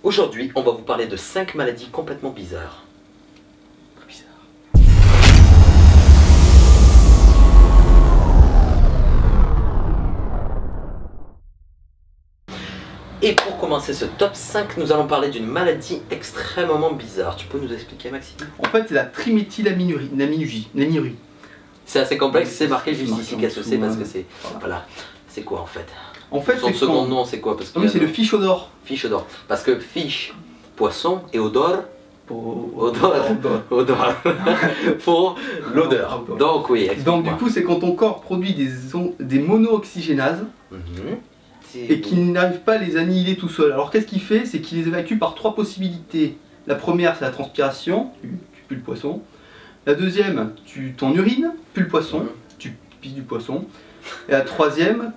Aujourd'hui, on va vous parler de 5 maladies complètement bizarres. Et pour commencer ce top 5, nous allons parler d'une maladie extrêmement bizarre. Tu peux nous expliquer, Maxime? En fait, c'est la triméthylaminurie. C'est assez complexe, c'est marqué juste ici qu'est-ce que c'est parce que c'est... Voilà. C'est quoi en fait? En fait, son second nom, c'est quoi? Parce que oui, c'est le fiche odor. Fiche odor. Parce que fiche, poisson, et odor, odor pour l'odeur. Donc oui, donc du coup, c'est quand ton corps produit des monooxygénases et qu'il n'arrive pas à les annihiler tout seul. Alors qu'est-ce qu'il fait? C'est qu'il les évacue par 3 possibilités. La première, c'est la transpiration, tu pues le poisson. La deuxième, tu t'en urines, pues le poisson, tu pisses du poisson. Et la troisième,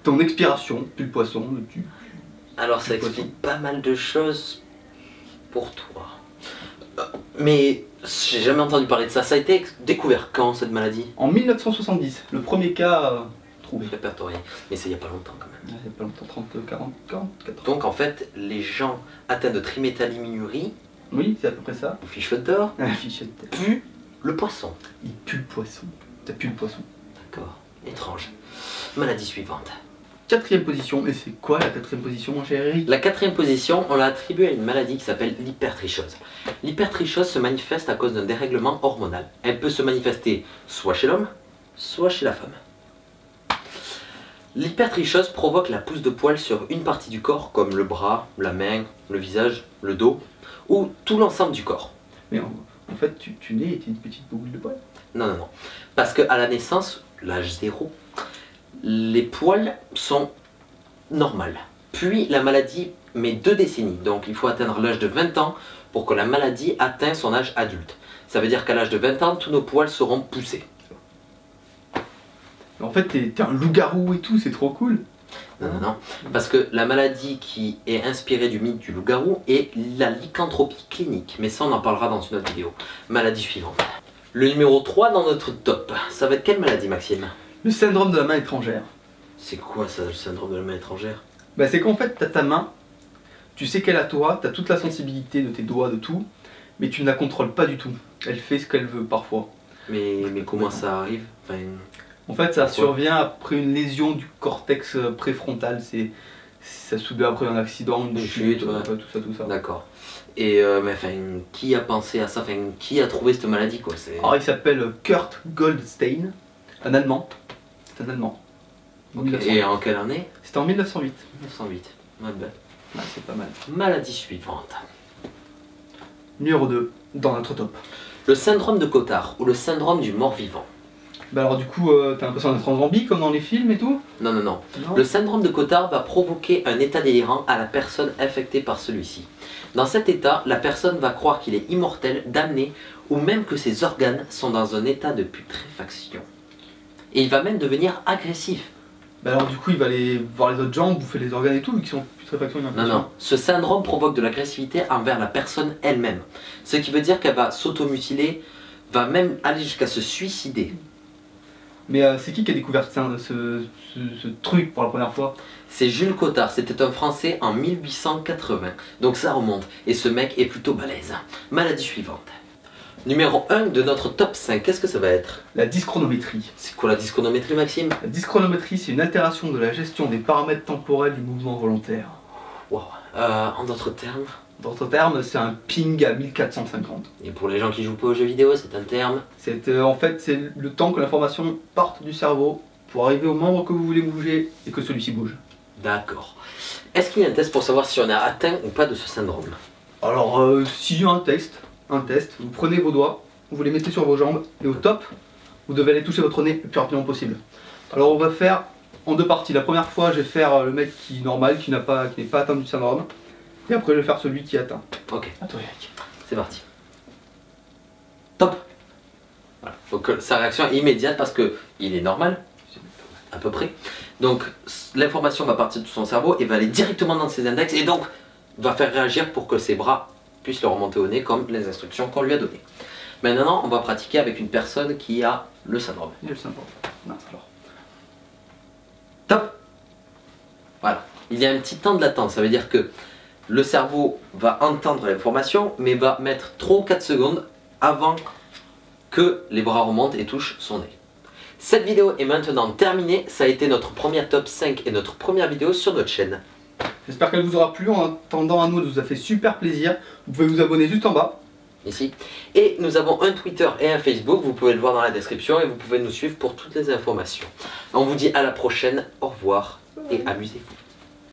ton expiration, puis le poisson, tu... Alors ça explique pas mal de choses pour toi. Mais j'ai jamais entendu parler de ça. Ça a été découvert quand cette maladie? En 1970, le premier cas trouvé. Répertorié. Mais c'est il y a pas longtemps quand même. Il y a pas longtemps, 30, 40, 44. Donc en fait, les gens atteints de triméthylaminurie, oui, c'est à peu près ça. Ou fiche odor, puent le poisson. Il pue le poisson. T'as pu le poisson. D'accord. Étrange. Maladie suivante. 4ème position, et c'est quoi la 4ème position, mon cher Eric? La 4ème position, on l'a attribuée à une maladie qui s'appelle l'hypertrichose. L'hypertrichose se manifeste à cause d'un dérèglement hormonal. Elle peut se manifester soit chez l'homme, soit chez la femme. L'hypertrichose provoque la pousse de poils sur une partie du corps, comme le bras, la main, le visage, le dos, ou tout l'ensemble du corps. Mais en fait, tu nais et t'es une petite boule de poils? Non, non, non. Parce qu'à la naissance, l'âge 0, les poils sont normales. Puis la maladie met 2 décennies. Donc il faut atteindre l'âge de 20 ans pour que la maladie atteigne son âge adulte. Ça veut dire qu'à l'âge de 20 ans, tous nos poils seront poussés. En fait, t'es un loup-garou et tout, c'est trop cool. Non, non, non. Parce que la maladie qui est inspirée du mythe du loup-garou est la lycanthropie clinique. Mais ça, on en parlera dans une autre vidéo. Maladie suivante. Le numéro 3 dans notre top. Ça va être quelle maladie, Maxime? Le syndrome de la main étrangère. C'est quoi ça, le syndrome de la main étrangère? Bah, c'est qu'en fait, t'as ta main, tu sais qu'elle est à toi, t'as toute la sensibilité de tes doigts, de tout, mais tu ne la contrôles pas du tout. Elle fait ce qu'elle veut parfois. Mais comment ça arrive? Enfin... En fait, ça survient après une lésion du cortex préfrontal. Ça se doit après un accident, une chute, tout ça. D'accord. Et mais enfin, qui a pensé à ça? Enfin, qui a trouvé cette maladie quoi? Alors, il s'appelle Kurt Goldstein, un Allemand. C'est un Allemand. Okay. Et en quelle année? C'était en 1908. 1908. Ouais, ben. Ouais, c'est pas mal. Maladie suivante. Numéro 2, dans notre top. Le syndrome de Cotard ou le syndrome du mort-vivant. Bah alors du coup, t'as l'impression d'être en zombie comme dans les films et tout? Non, non, non. Le syndrome de Cotard va provoquer un état délirant à la personne infectée par celui-ci. Dans cet état, la personne va croire qu'il est immortel, damné, ou même que ses organes sont dans un état de putréfaction. Et il va même devenir agressif. Bah alors du coup, il va aller voir les autres gens, bouffer les organes et tout, vu qu'ils sont en putréfaction. Non, non. Ce syndrome provoque de l'agressivité envers la personne elle-même. Ce qui veut dire qu'elle va s'automutiler, va même aller jusqu'à se suicider. Mais c'est qui a découvert ce truc pour la première fois? C'est Jules Cotard, c'était un Français en 1880. Donc ça remonte. Et ce mec est plutôt balèze. Maladie suivante. Numéro 1 de notre top 5, qu'est-ce que ça va être? La dyschronométrie. C'est quoi la dyschronométrie, Maxime? La dyschronométrie, c'est une altération de la gestion des paramètres temporels du mouvement volontaire. Wow. En d'autres termes? D'autres termes, c'est un ping à 1450. Et pour les gens qui jouent pas aux jeux vidéo, c'est un terme? En fait, c'est le temps que l'information parte du cerveau pour arriver au membre que vous voulez bouger et que celui-ci bouge. D'accord. Est-ce qu'il y a un test pour savoir si on a atteint ou pas de ce syndrome? Alors, s'il y a un test, vous prenez vos doigts, vous les mettez sur vos jambes et au top, vous devez aller toucher votre nez le plus rapidement possible. Alors on va faire en 2 parties. La première fois, je vais faire le mec qui est normal, qui n'est pas atteint du syndrome. Et après, je vais faire celui qui est atteint. Ok. À toi, Eric. C'est parti. Top. Voilà. Donc sa réaction est immédiate parce que il est normal, à peu près. Donc l'information va partir de son cerveau et va aller directement dans ses index et donc va faire réagir pour que ses bras puissent le remonter au nez comme les instructions qu'on lui a données. Maintenant, on va pratiquer avec une personne qui a le syndrome. Il y a le syndrome. Non, alors. Top. Voilà. Il y a un petit temps de latence, ça veut dire que le cerveau va entendre l'information, mais va mettre 3 ou 4 secondes avant que les bras remontent et touchent son nez. Cette vidéo est maintenant terminée, ça a été notre première top 5 et notre première vidéo sur notre chaîne. J'espère qu'elle vous aura plu. En attendant, à nous, ça vous a fait super plaisir. Vous pouvez vous abonner juste en bas. Ici. Et nous avons un Twitter et un Facebook, vous pouvez le voir dans la description et vous pouvez nous suivre pour toutes les informations. On vous dit à la prochaine, au revoir et amusez-vous.